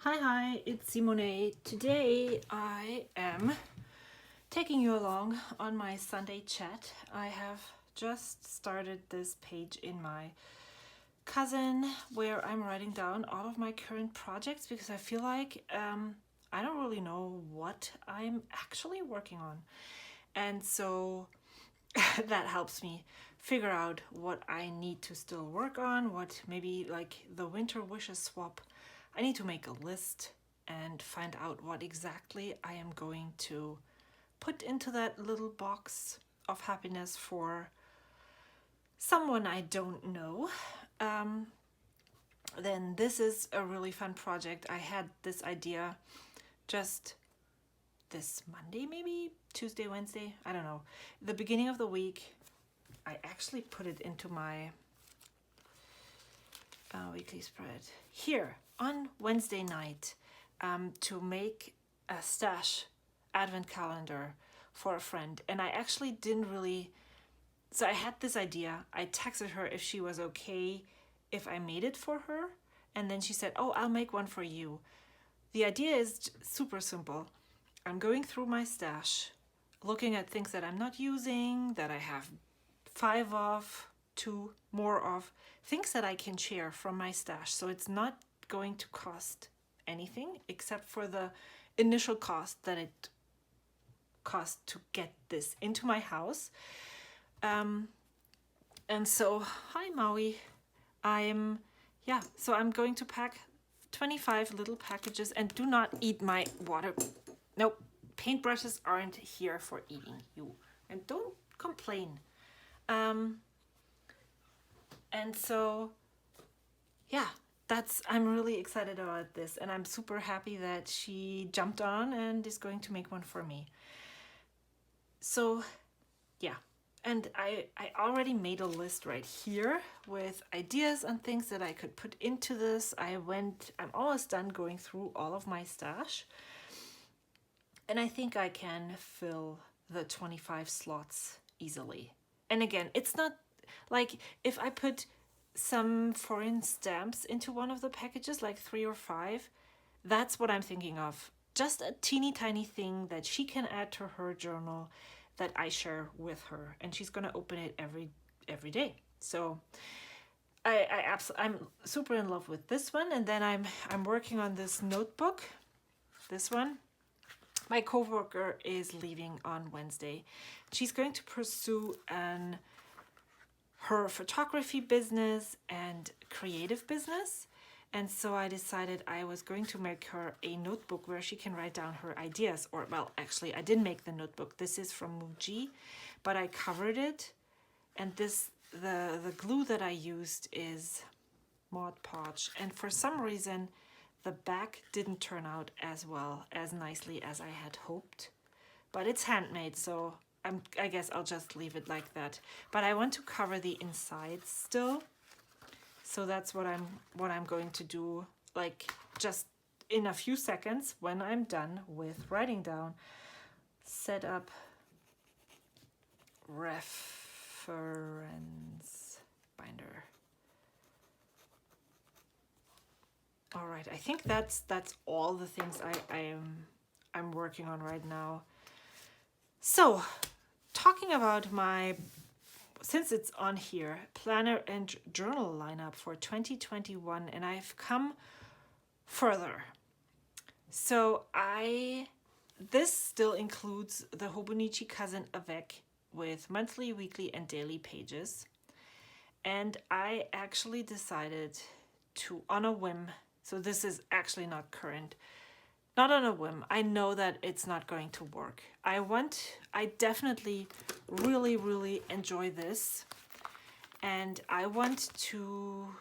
Hi, it's Simone. Today I am taking you along on my Sunday chat. I have just started this page in my cousin where I'm writing down all of my current projects because I feel like I don't really know what I'm actually working on. And so that helps me figure out what I need to still work on, what maybe like the winter wishes swap. I need to make a list and find out what exactly I am going to put into that little box of happiness for someone I don't know. Um, then this is a really fun project. I had this idea just this Monday, maybe Tuesday, Wednesday, I don't know. The beginning of the week, I actually put it into my weekly spread here on Wednesday night to make a stash advent calendar for a friend. And I actually didn't really, so I had this idea. I texted her if she was okay if I made it for her. And then she said, oh, I'll make one for you. The idea is super simple. I'm going through my stash, looking at things that I'm not using, that I have 5 of, 2 more of, things that I can share from my stash. So it's not going to cost anything except for the initial cost that it cost to get this into my house. And so, hi Maui. So I'm going to pack 25 little packages, and do not eat my water. Nope, paintbrushes aren't here for eating you. And don't complain. And so, yeah, I'm really excited about this, and I'm super happy that she jumped on and is going to make one for me. So, yeah. And I already made a list right here with ideas and things that I could put into this. I'm almost done going through all of my stash. And I think I can fill the 25 slots easily. And again, it's not like if I put some foreign stamps into one of the packages, like 3 or 5, that's what I'm thinking of. Just a teeny tiny thing that she can add to her journal that I share with her, and she's gonna open it every day. So I'm super in love with this one. And then I'm working on this notebook. This one. My coworker is leaving on Wednesday. She's going to pursue her photography business and creative business. And so I decided I was going to make her a notebook where she can write down her ideas. Or, well, actually, I didn't make the notebook. This is from Muji, but I covered it. And the glue that I used is Mod Podge. And for some reason, the back didn't turn out as nicely as I had hoped. But it's handmade, so I guess I'll just leave it like that. But I want to cover the inside still. So that's what I'm going to do, like just in a few seconds when I'm done with writing down. Set up reference binder. All right, I think that's all the things I'm working on right now. So, talking about since it's on here, planner and journal lineup for 2021, and I've come further. So this still includes the Hobonichi Cousin Avec with monthly, weekly, and daily pages. And I actually decided to, on a whim, so this is actually not current, not on a whim. I know that it's not going to work. I definitely really, really enjoy this. And I want to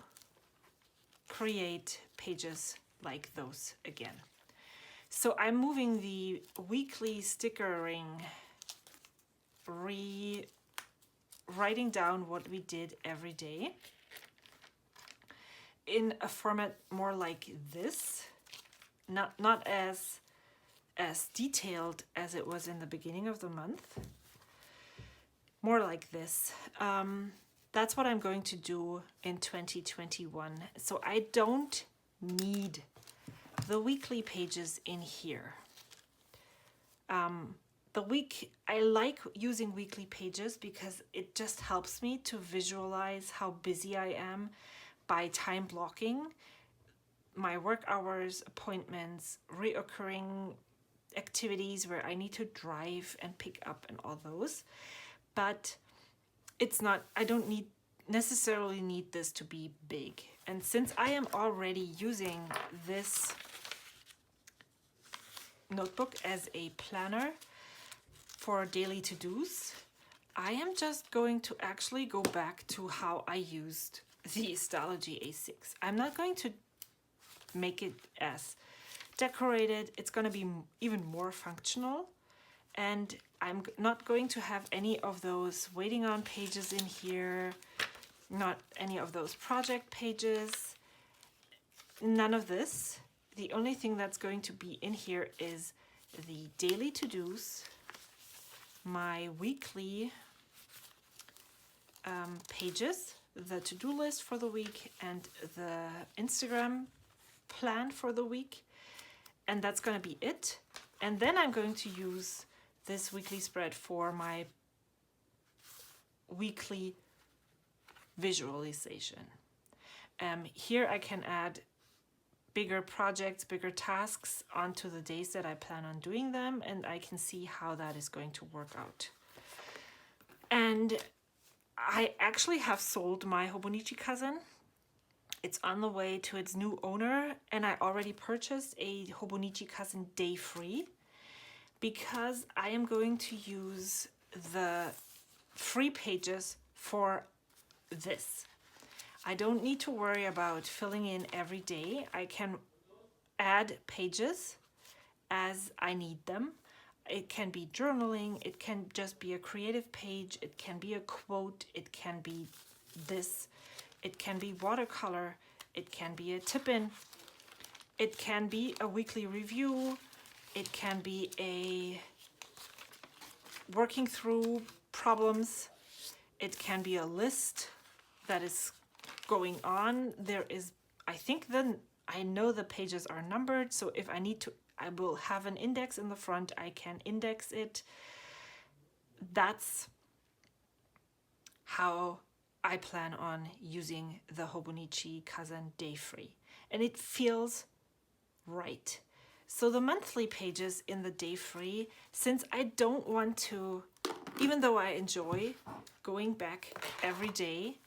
create pages like those again. So I'm moving the weekly stickering, writing down what we did every day in a format more like this. Not as detailed as it was in the beginning of the month. More like this. That's what I'm going to do in 2021. So I don't need the weekly pages in here. I like using weekly pages because it just helps me to visualize how busy I am by time blocking my work hours, appointments, reoccurring activities where I need to drive and pick up and all those. But it's not, I don't necessarily need this to be big. And since I am already using this notebook as a planner for daily to-dos, I am just going to actually go back to how I used the Stalogy A6. I'm not going to make it as decorated. It's going to be even more functional, and I'm not going to have any of those waiting on pages in here, not any of those project pages, none of this. The only thing that's going to be in here is the daily to-dos, my weekly pages, the to-do list for the week, and the Instagram plan for the week. And that's going to be it. And then I'm going to use this weekly spread for my weekly visualization. Here I can add bigger projects, bigger tasks onto the days that I plan on doing them, and I can see how that is going to work out. And I actually have sold my Hobonichi cousin. It's on the way to its new owner, and I already purchased a Hobonichi cousin day free because I am going to use the free pages for this. I don't need to worry about filling in every day. I can add pages as I need them. It can be journaling, it can just be a creative page, it can be a quote, it can be this, it can be watercolor, it can be a tip-in, it can be a weekly review, it can be a working through problems, it can be a list that is going on. There is, I think then I know the pages are numbered, so if I need to, I will have an index in the front, I can index it. That's how I plan on using the Hobonichi cousin day free. And it feels right. So the monthly pages in the day free, since I don't want to, even though I enjoy going back every day,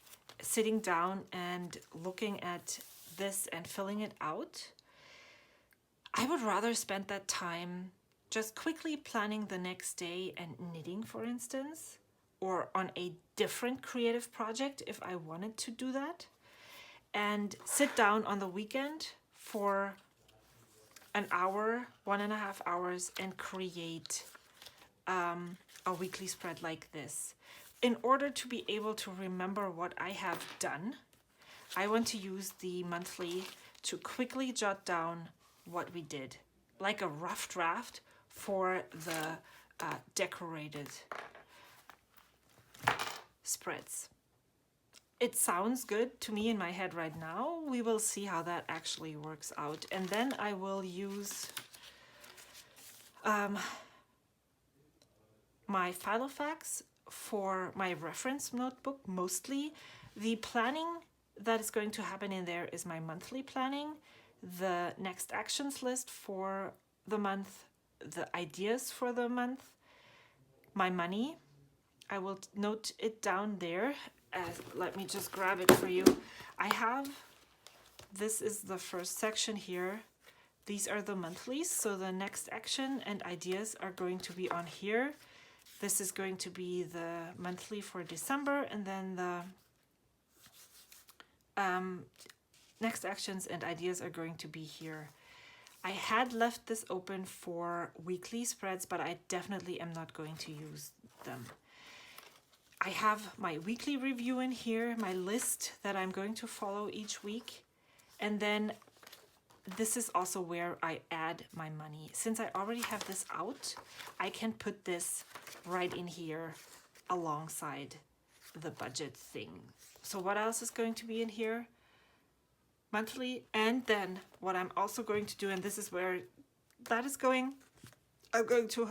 sitting down and looking at this and filling it out, I would rather spend that time just quickly planning the next day and knitting, for instance, or on a different creative project if I wanted to do that, and sit down on the weekend for an hour, 1.5 hours, and create a weekly spread like this. In order to be able to remember what I have done, I want to use the monthly to quickly jot down what we did, like a rough draft for the decorated spreads. It sounds good to me in my head right now. We will see how that actually works out. And then I will use my Filofax for my reference notebook mostly. The planning that is going to happen in there is my monthly planning, the next actions list for the month, the ideas for the month, my money. I will note it down there. Let me just grab it for you. This is the first section here. These are the monthlies, so the next action and ideas are going to be on here. This is going to be the monthly for December, and then the next actions and ideas are going to be here. I had left this open for weekly spreads, but I definitely am not going to use them. I have my weekly review in here, my list that I'm going to follow each week, and then this is also where I add my money. Since I already have this out, I can put this right in here alongside the budget thing. So what else is going to be in here? monthly. And then what I'm also going to do, and this is where that is going, I'm going to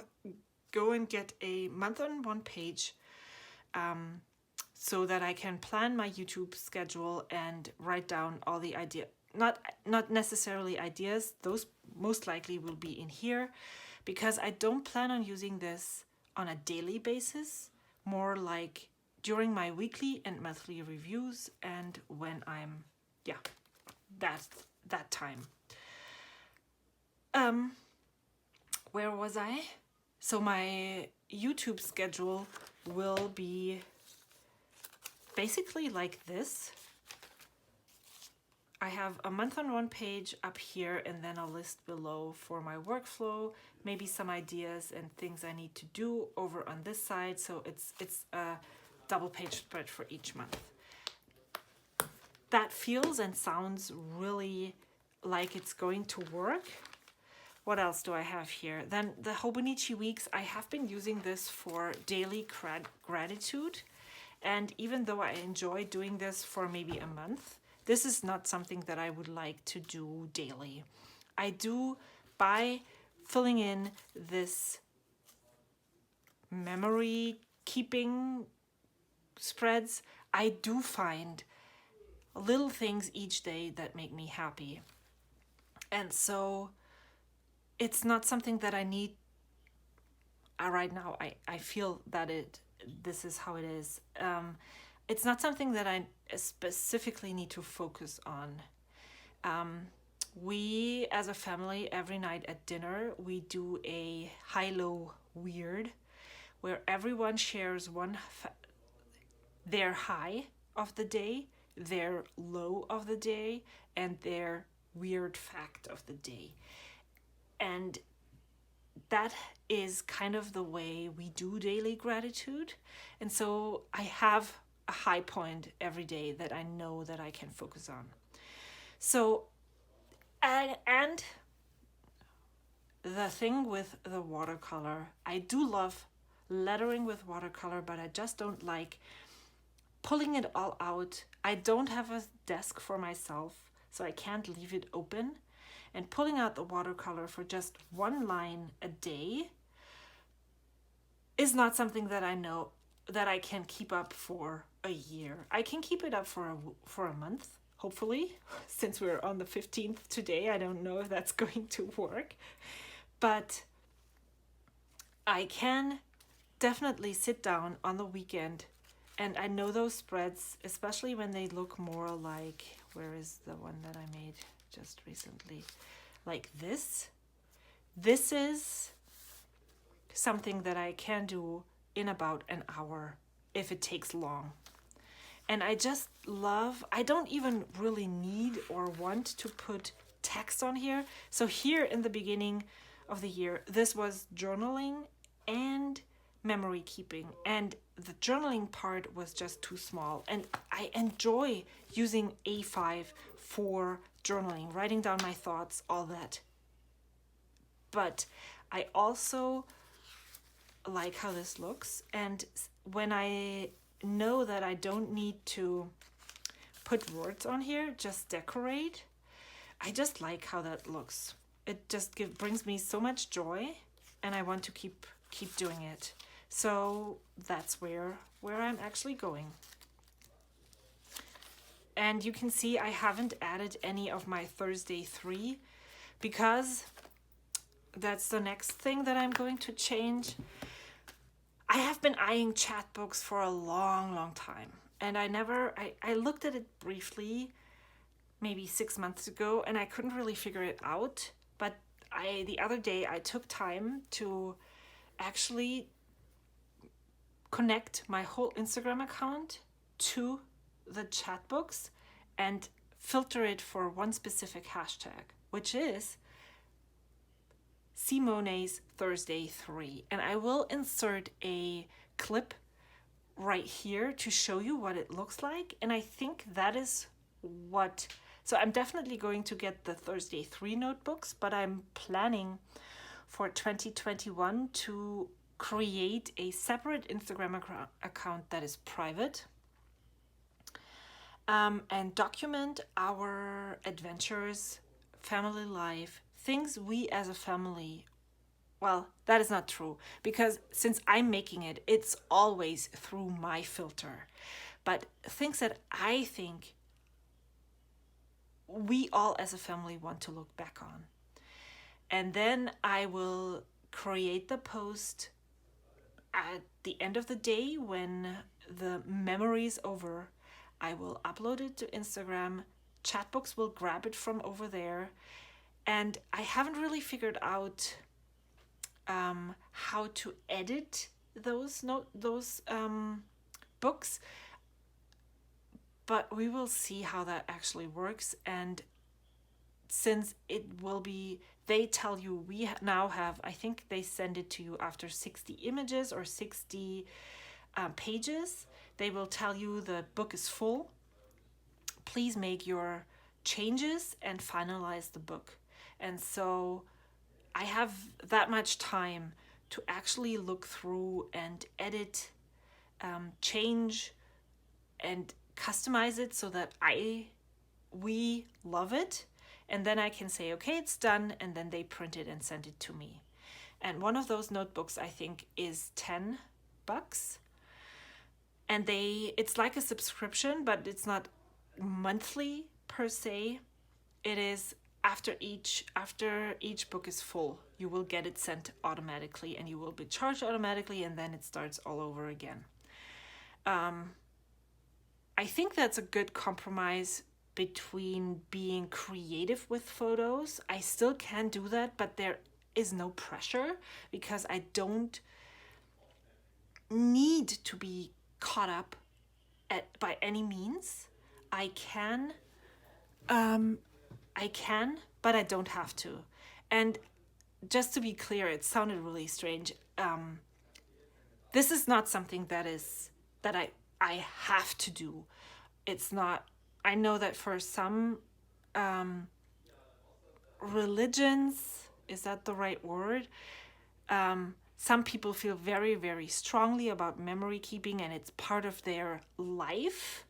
go and get a month-on-one page, so that I can plan my YouTube schedule and write down all the not necessarily ideas, those most likely will be in here, because I don't plan on using this on a daily basis, more like during my weekly and monthly reviews, and when I'm, that time. Where was I? So my YouTube schedule will be basically like this. I have a month-on-one page up here, and then a list below for my workflow, maybe some ideas and things I need to do over on this side. So it's a double page spread for each month. That feels and sounds really like it's going to work. What else do I have here? Then the Hobonichi weeks, I have been using this for daily gratitude. And even though I enjoy doing this for maybe a month, this is not something that I would like to do daily. I do, by filling in this memory keeping spreads, I do find little things each day that make me happy. And so it's not something that I need right now. I feel that this is how it is. It's not something that I specifically need to focus on. We, as a family, every night at dinner, we do a high-low weird, where everyone shares their high of the day, their low of the day, and their weird fact of the day. And that is kind of the way we do daily gratitude. And so I have a high point every day that I know that I can focus on. So, and the thing with the watercolor, I do love lettering with watercolor, but I just don't like pulling it all out. I don't have a desk for myself, so I can't leave it open. And pulling out the watercolor for just one line a day is not something that I know that I can keep up for a year. I can keep it up for a month, hopefully. Since we're on the 15th today, I don't know if that's going to work. But I can definitely sit down on the weekend, and I know those spreads, especially when they look more like, where is the one that I made just recently, like this. This is something that I can do in about an hour if it takes long. And I just love, I don't even really need or want to put text on here. So here in the beginning of the year, this was journaling and memory keeping, and the journaling part was just too small. And I enjoy using A5 for journaling, writing down my thoughts, all that. But I also like how this looks, and when I know that I don't need to put words on here, just decorate, I just like how that looks. It just brings me so much joy, and I want to keep doing it. So that's where I'm actually going. And you can see I haven't added any of my Thursday 3, because that's the next thing that I'm going to change. I have been eyeing chat books for a long time, and I looked at it briefly maybe 6 months ago, and I couldn't really figure it out. But the other day I took time to actually connect my whole Instagram account to the chat books and filter it for one specific hashtag, which is Simone's Thursday 3. And I will insert a clip right here to show you what it looks like. And I think that is what, so I'm definitely going to get the Thursday 3 notebooks, but I'm planning for 2021 to create a separate Instagram account that is private. and document our adventures, family life, things we as a family. Well, that is not true because since I'm making it, it's always through my filter. But things that I think we all as a family want to look back on. And then I will create the post at the end of the day when the memory is over. I will upload it to Instagram. Chatbooks will grab it from over there. And I haven't really figured out how to edit those books, but we will see how that actually works. And since it will be, they tell you we now have, I think they send it to you after 60 images or 60 pages. They will tell you the book is full. Please make your changes and finalize the book. And so I have that much time to actually look through and edit, change, and customize it so that we love it. And then I can say, okay, it's done. And then they print it and send it to me. And one of those notebooks, I think, is $10. And it's like a subscription, but it's not monthly per se. It is after each book is full, you will get it sent automatically and you will be charged automatically, and then it starts all over again. I think that's a good compromise between being creative with photos. I still can do that, but there is no pressure because I don't need to be caught up by any means. I can, but I don't have to. And just to be clear, it sounded really strange. This is not something that I have to do. It's not. I know that for some religions, is that the right word? Some people feel very, very strongly about memory keeping, and it's part of their life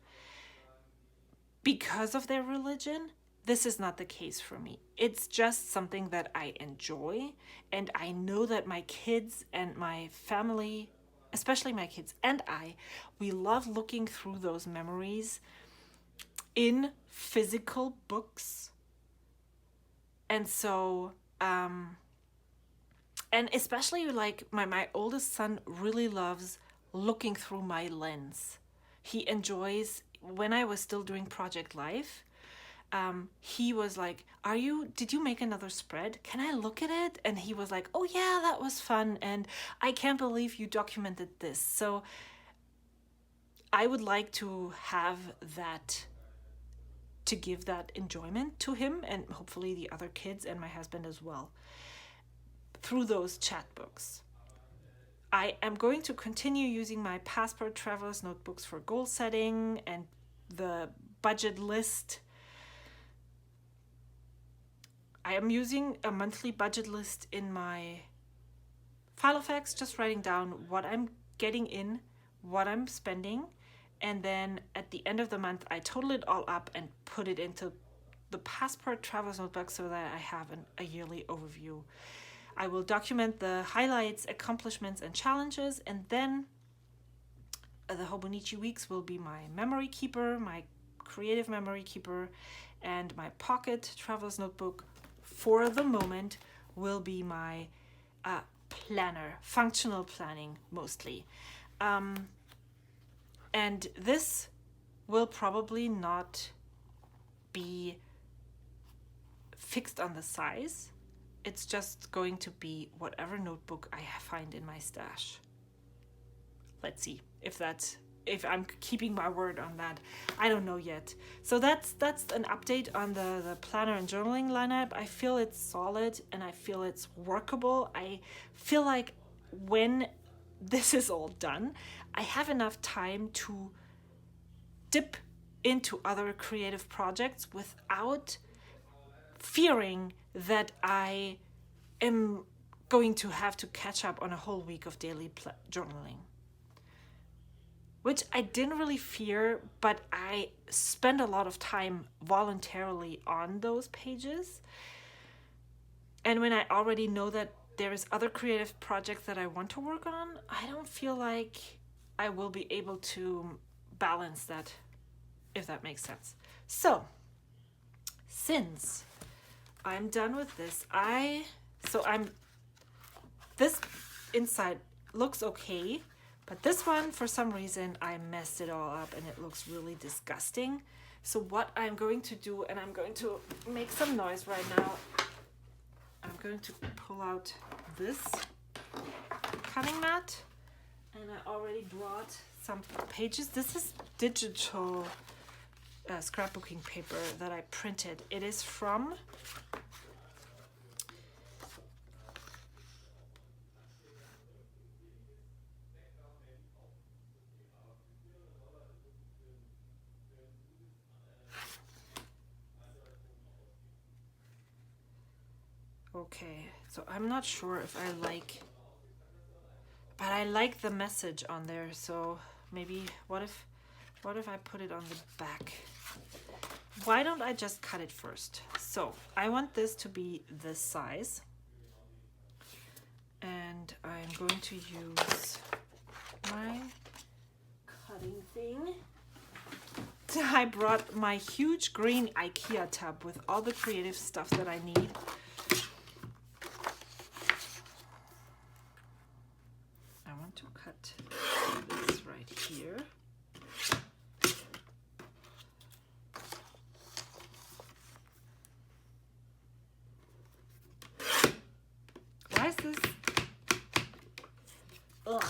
because of their religion. This is not the case for me. It's just something that I enjoy, and I know that my kids and my family, especially my kids and we love looking through those memories in physical books. And so, and especially like my oldest son really loves looking through my lens. He enjoys, when I was still doing Project Life, he was like, did you make another spread? Can I look at it? And he was like, oh yeah, that was fun. And I can't believe you documented this. So I would like to have that, to give that enjoyment to him and hopefully the other kids and my husband as well through those chat books. I am going to continue using my Passport Traveler's notebooks for goal setting and the budget list. I am using a monthly budget list in my Filofax, just writing down what I'm getting in, what I'm spending, and then at the end of the month, I total it all up and put it into the Passport Traveler's notebook so that I have a yearly overview. I will document the highlights, accomplishments, and challenges, and then the Hobonichi weeks will be my memory keeper, my creative memory keeper, and my pocket traveler's notebook for the moment will be my planner, functional planning mostly. And this will probably not be fixed on the size. It's just going to be whatever notebook I find in my stash. Let's see if I'm keeping my word on that. I don't know yet. So that's an update on the planner and journaling lineup. I feel it's solid and I feel it's workable. I feel like when this is all done, I have enough time to dip into other creative projects without fearing that I am going to have to catch up on a whole week of daily journaling. which I didn't really fear, but I spend a lot of time voluntarily on those pages. And when I already know that there is other creative projects that I want to work on, I don't feel like I will be able to balance that, if that makes sense. So, since I'm done with this, this inside looks okay, but this one, for some reason, I messed it all up and it looks really disgusting. So what I'm going to do, and I'm going to make some noise right now, I'm going to pull out this cutting mat, and I already brought some pages. This is digital scrapbooking paper that I printed. It is from okay, so I'm not sure if I like, but I like the message on there. So maybe what if I put it on the back? Why don't I just cut it first? So I want this to be this size, and I'm going to use my cutting thing. I brought my huge green IKEA tub with all the creative stuff that I need. I want to cut this right here. Why is this? Ugh,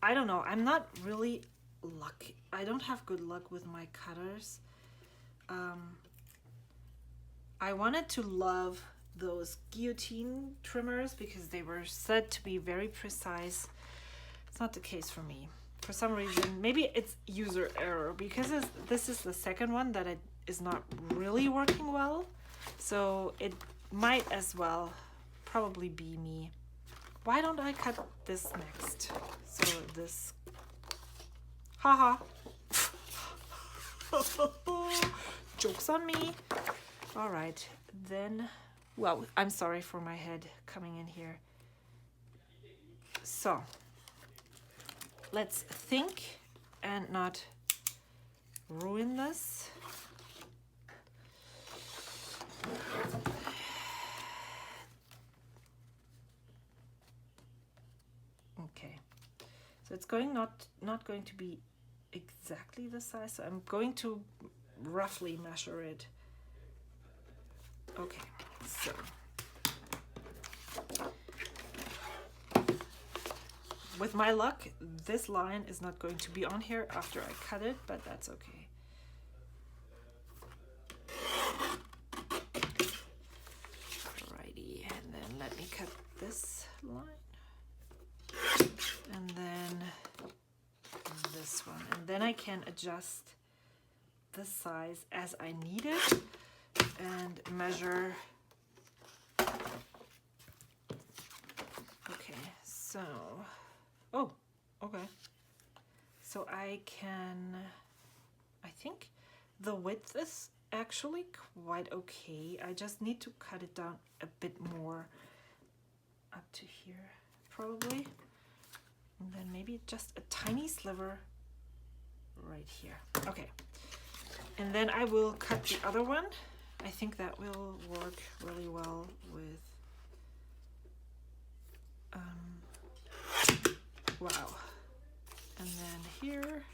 I don't know. I'm not really lucky. I don't have good luck with my cutters. I wanted to love those guillotine trimmers because they were said to be very precise. It's not the case for me. For some reason, maybe it's user error, because this is the second one that it is not really working well. So it might as well probably be me. Why don't I cut this next? So this, haha. Joke's on me. All right, then, well, I'm sorry for my head coming in here. So let's think and not ruin this. Okay, so it's not going to be exactly the size, so I'm going to roughly measure it. Okay, so with my luck, this line is not going to be on here after I cut it, but that's okay. Alrighty, and then let me cut this line, and then this one, and then I can adjust the size as I need it and measure. Okay, so, oh, okay. So I think the width is actually quite okay. I just need to cut it down a bit more up to here, probably. And then maybe just a tiny sliver right here. Okay. And then I will cut the other one. I think that will work really well with, wow. And then here,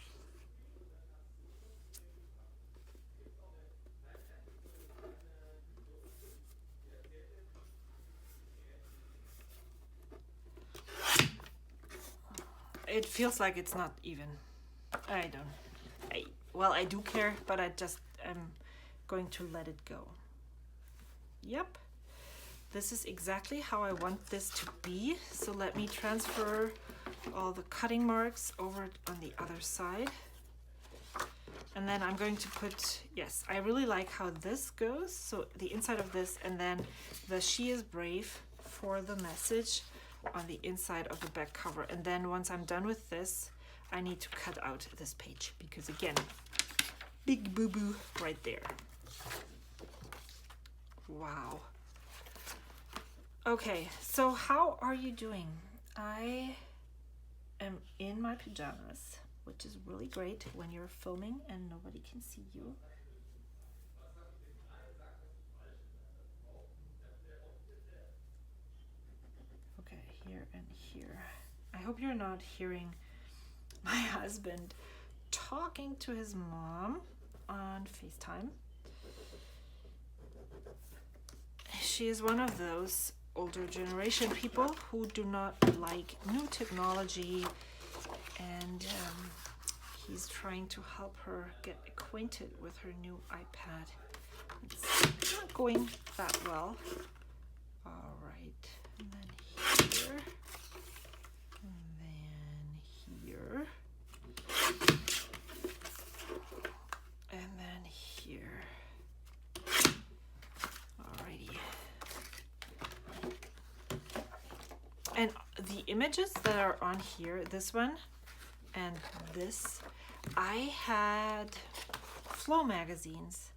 it feels like it's not even. Well, I do care, but I just am going to let it go. Yep, this is exactly how I want this to be. So let me transfer all the cutting marks over on the other side. And then I'm going to put, yes, I really like how this goes. So the inside of this, and then the "She is brave" for the message on the inside of the back cover. And then once I'm done with this, I need to cut out this page because again, big boo-boo right there. Wow. Okay, so how are you doing? I am in my pajamas, which is really great when you're filming and nobody can see you. Okay, here and here. I hope you're not hearing my husband talking to his mom on FaceTime. She is one of those older generation people who do not like new technology, and he's trying to help her get acquainted with her new iPad. It's not going that well. All right, and then here, and then here, and then here. Alrighty. And the images that are on here, this one and this, I had Flow magazines,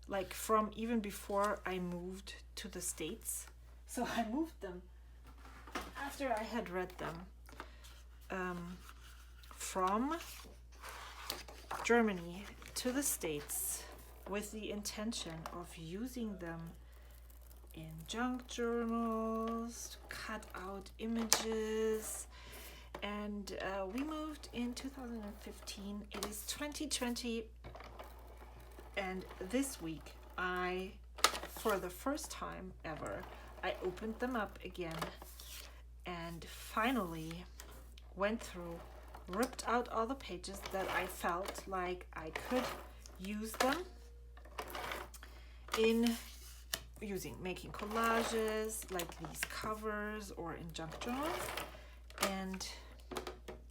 like from even before I moved to the States. So I moved them after I had read them from Germany to the States with the intention of using them in junk journals, cut out images, and we moved in 2015. It is 2020, and this week for the first time ever, I opened them up again and finally went through, ripped out all the pages that I felt like I could use them in making collages like these covers or in junk journals. And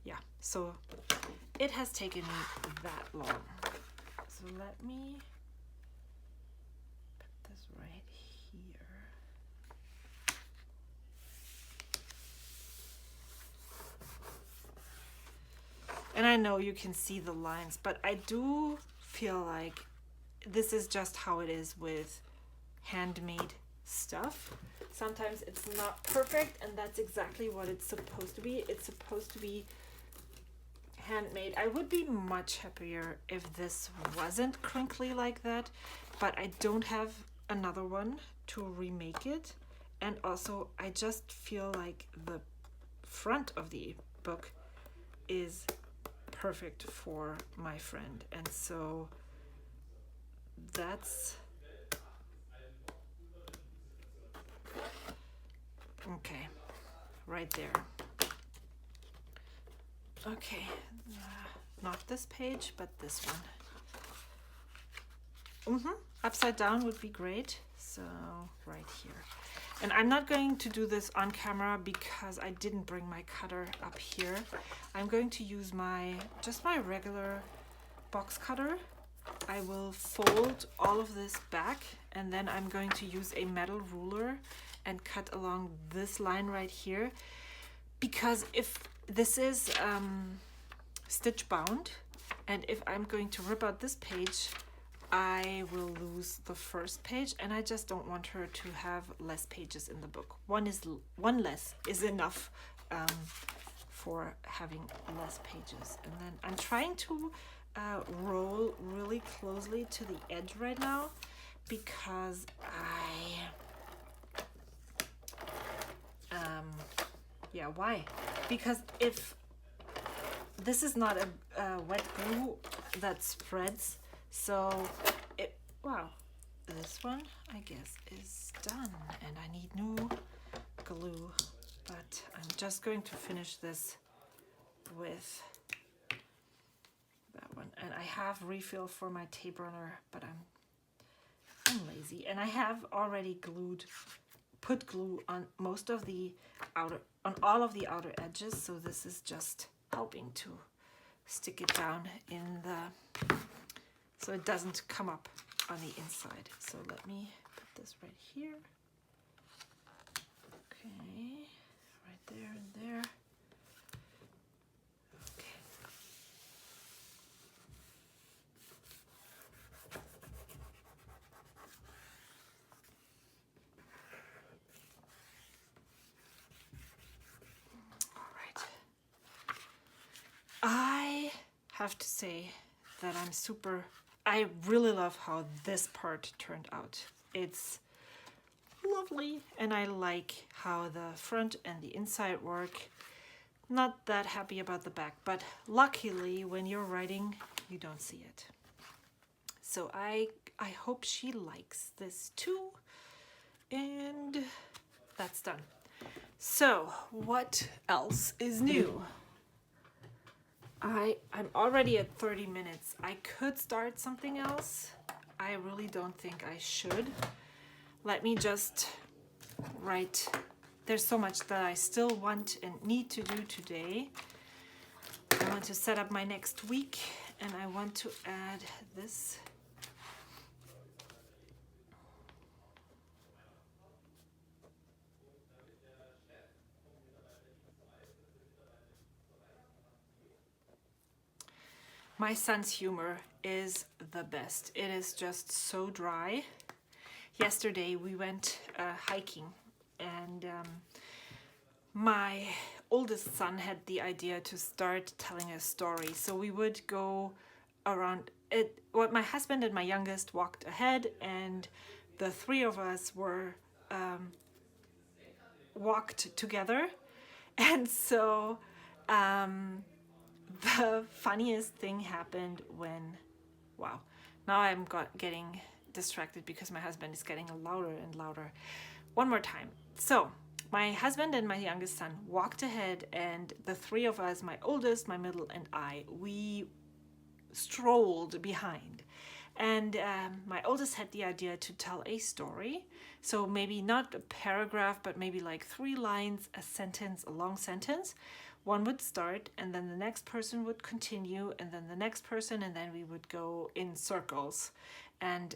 yeah, so it has taken me that long. So let me put this right here. And I know you can see the lines, but I do feel like this is just how it is with handmade stuff. Sometimes it's not perfect, and that's exactly what it's supposed to be. It's supposed to be handmade. I would be much happier if this wasn't crinkly like that, but I don't have another one to remake it. And also I just feel like the front of the book is perfect for my friend, and so that's okay right there. Okay, not this page, but this one. Upside down would be great. So right here. And I'm not going to do this on camera because I didn't bring my cutter up here. I'm going to use just my regular box cutter. I will fold all of this back, and then I'm going to use a metal ruler and cut along this line right here, because if this is stitch bound, and if I'm going to rip out this page, I will lose the first page, and I just don't want her to have less pages in the book. One less is enough for having less pages. And then I'm trying to roll really closely to the edge right now, because why? Because if this is not a wet glue that spreads, so this one I guess is done, and I need new glue, but I'm just going to finish this with that one. And I have refill for my tape runner, but I'm lazy, and I have already put glue on all of the outer edges, so this is just helping to stick it down so it doesn't come up on the inside. So let me put this right here. Okay, right there and there. Okay, have to say that I really love how this part turned out. It's lovely, and I like how the front and the inside work. Not that happy about the back, but luckily when you're writing, you don't see it. So I hope she likes this too. And that's done. So what else is new? I'm already at 30 minutes. I could start something else. I really don't think I should. Let me just write. There's so much that I still want and need to do today. I want to set up my next week, and I want to add this. My son's humor is the best. It is just so dry. Yesterday we went hiking, and my oldest son had the idea to start telling a story. So we would go around it. What my husband and my youngest walked ahead, and the three of us were walked together. And so the funniest thing happened when, wow, now I'm getting distracted because my husband is getting louder and louder. One more time. So my husband and my youngest son walked ahead, and the three of us, my oldest, my middle, and I, we strolled behind. And my oldest had the idea to tell a story. So maybe not a paragraph, but maybe like 3 lines, a sentence, a long sentence. One would start, and then the next person would continue, and then the next person, and then we would go in circles and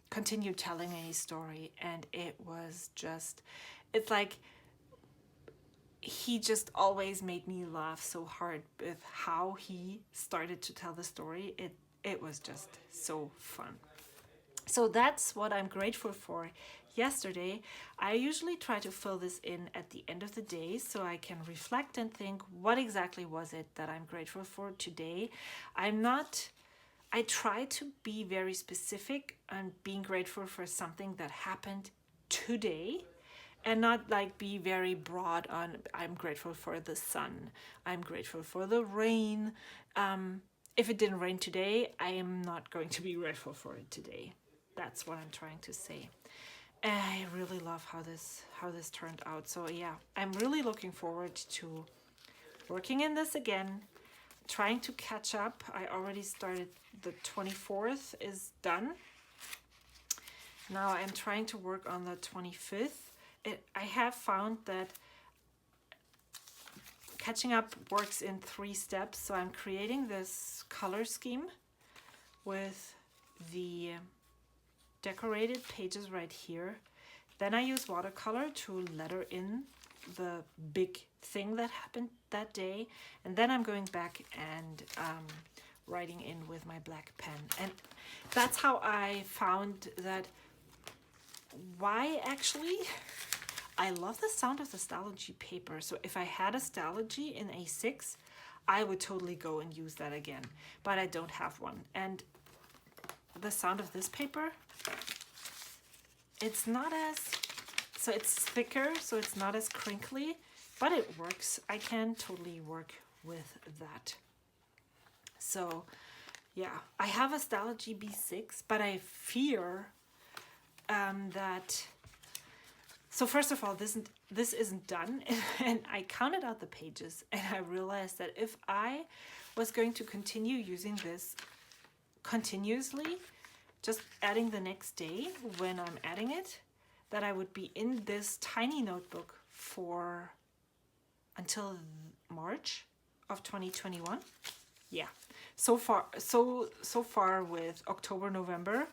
continue telling a story. And it was just, it's like, he just always made me laugh so hard with how he started to tell the story. It was just so fun. So that's what I'm grateful for yesterday. I usually try to fill this in at the end of the day so I can reflect and think, what exactly was it that I'm grateful for today? I try to be very specific on being grateful for something that happened today, and not like be very broad on, I'm grateful for the sun, I'm grateful for the rain. If it didn't rain today, I am not going to be grateful for it today. That's what I'm trying to say. And I really love how this turned out. So yeah, I'm really looking forward to working in this again, trying to catch up. I already started, the 24th is done. Now I'm trying to work on the 25th. I have found that catching up works in 3 steps. So I'm creating this color scheme with the decorated pages right here. Then I use watercolor to letter in the big thing that happened that day. And then I'm going back and writing in with my black pen. And that's how I found that why actually I love the sound of the Stalogy paper. So if I had a Stalogy in A6, I would totally go and use that again. But I don't have one. And the sound of this paper, it's not as, so it's thicker, so it's not as crinkly, but it works. I can totally work with that. So yeah, I have a Stalogy B6, but I fear that, so first of all, this isn't done, and I counted out the pages, and I realized that if I was going to continue using this continuously, just adding the next day when I'm adding it, that I would be in this tiny notebook for until March of 2021. Yeah, so far with October, November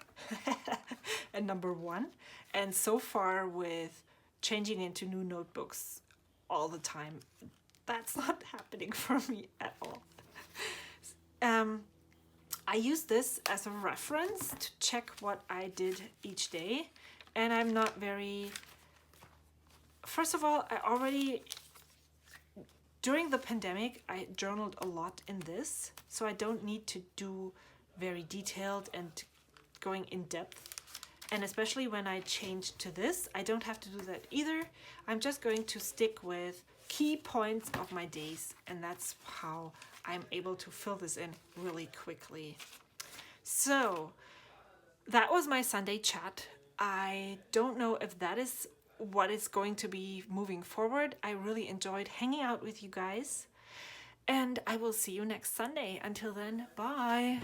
and number 1, and so far with changing into new notebooks all the time. That's not happening for me at all. I use this as a reference to check what I did each day, and I'm not very, first of all, I already during the pandemic, I journaled a lot in this, so I don't need to do very detailed and going in depth. And especially when I change to this, I don't have to do that either. I'm just going to stick with key points of my days, and that's how I'm able to fill this in really quickly. So that was my Sunday chat. I don't know if that is what is going to be moving forward. I really enjoyed hanging out with you guys, and I will see you next Sunday. Until then, bye.